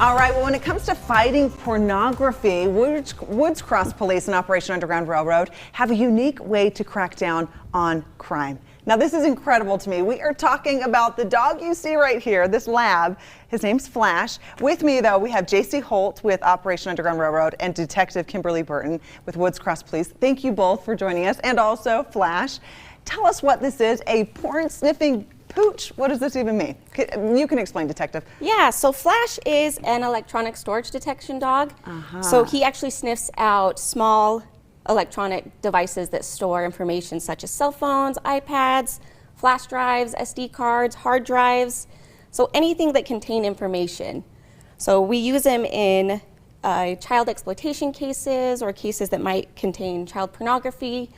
All right, well, when it comes to fighting pornography, Woods Cross Police and Operation Underground Railroad have a unique way to crack down on crime. Now, this is incredible to me. We are talking about the dog you see right here, this lab. His name's Flash. With me, though, we have J.C. Holt with Operation Underground Railroad and Detective Kimberly Burton with Woods Cross Police. Thank you both for joining us, and also Flash. Tell us what this is, a porn-sniffing pooch. What does this even mean? You can explain, Detective. Yeah, so Flash is an electronic storage detection dog. So he actually sniffs out small electronic devices that store information such as cell phones, iPads, flash drives, SD cards, hard drives, so anything that contain information. So we use him in child exploitation cases or cases that might contain child pornography,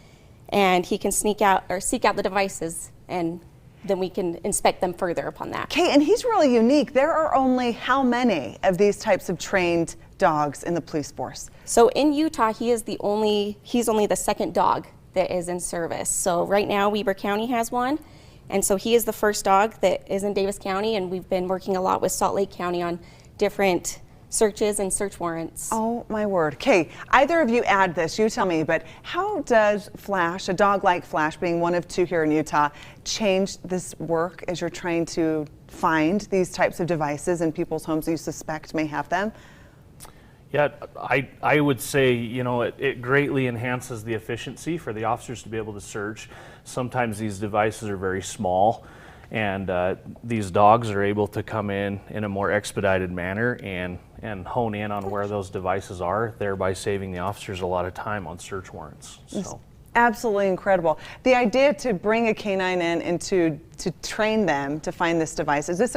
and he can seek out the devices, and then we can inspect them further upon that. Okay, and he's really unique. There are only how many of these types of trained dogs in the police force? So in Utah, he's only the second dog that is in service. So right now, Weber County has one, and so he is the first dog that is in Davis County, and we've been working a lot with Salt Lake County on different searches and search warrants. Oh my word. Okay, either of you add this, you tell me, but how does Flash, a dog like Flash, being one of two here in Utah, change this work as you're trying to find these types of devices in people's homes you suspect may have them? Yeah, I would say, you know, it greatly enhances the efficiency for the officers to be able to search. Sometimes these devices are very small, and these dogs are able to come in a more expedited manner and hone in on where those devices are, thereby saving the officers a lot of time on search warrants. So. Absolutely incredible. The idea to bring a K-9 in and to train them to find this device, is this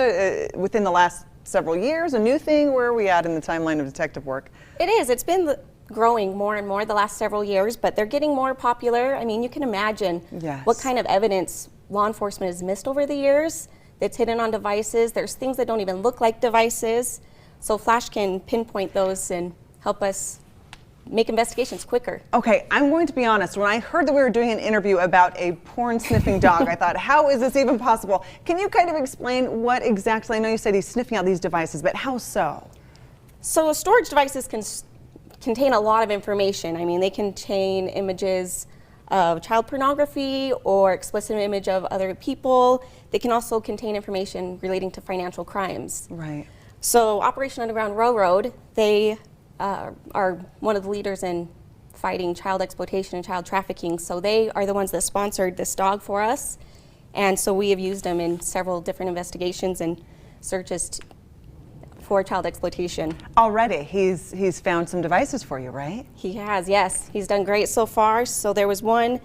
within the last several years, a new thing? Where are we at in the timeline of detective work? It is. It's been growing more and more the last several years, but they're getting more popular. I mean, you can imagine what kind of evidence law enforcement has missed over the years that's hidden on devices. There's things that don't even look like devices. So Flash can pinpoint those and help us make investigations quicker. Okay, I'm going to be honest. When I heard that we were doing an interview about a porn-sniffing dog, I thought, how is this even possible? Can you kind of explain what exactly, I know you said he's sniffing out these devices, but how so? So storage devices can contain a lot of information. I mean, they contain images of child pornography or explicit image of other people. They can also contain information relating to financial crimes. Right. So Operation Underground Railroad, they are one of the leaders in fighting child exploitation and child trafficking. So they are the ones that sponsored this dog for us. And so we have used him in several different investigations and searches for child exploitation. Already, he's found some devices for you, right? He has, yes. He's done great so far. So there was one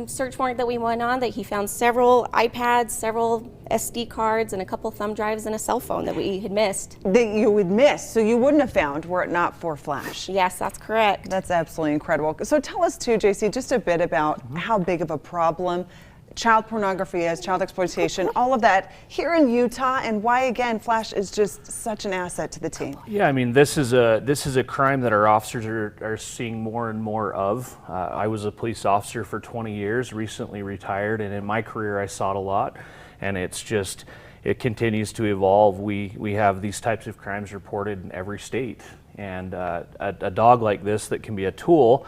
search warrant that we went on that he found several iPads, several SD cards, and a couple thumb drives and a cell phone that we had missed. That you would miss, so you wouldn't have found were it not for Flash. Yes, that's correct. That's absolutely incredible. So tell us too, JC, just a bit about how big of a problem child pornography is, child exploitation, all of that here in Utah, and why again Flash is just such an asset to the team. Yeah, I mean, this is a crime that our officers are seeing more and more of. I was a police officer for 20 years, recently retired, and in my career I saw it a lot, and it continues to evolve. We have these types of crimes reported in every state, and a dog like this that can be a tool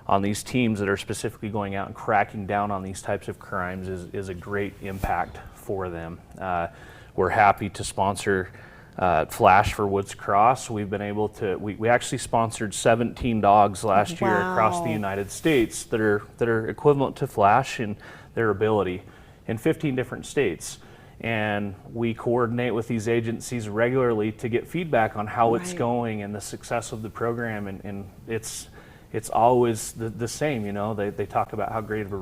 on these teams that are specifically going out and cracking down on these types of crimes is a great impact for them. We're happy to sponsor Flash for Woods Cross. We've been able to, we actually sponsored 17 dogs last year across the United States that are equivalent to Flash in their ability in 15 different states. And we coordinate with these agencies regularly to get feedback on how it's going and the success of the program, and it's always the same, you know. They talk about how great of a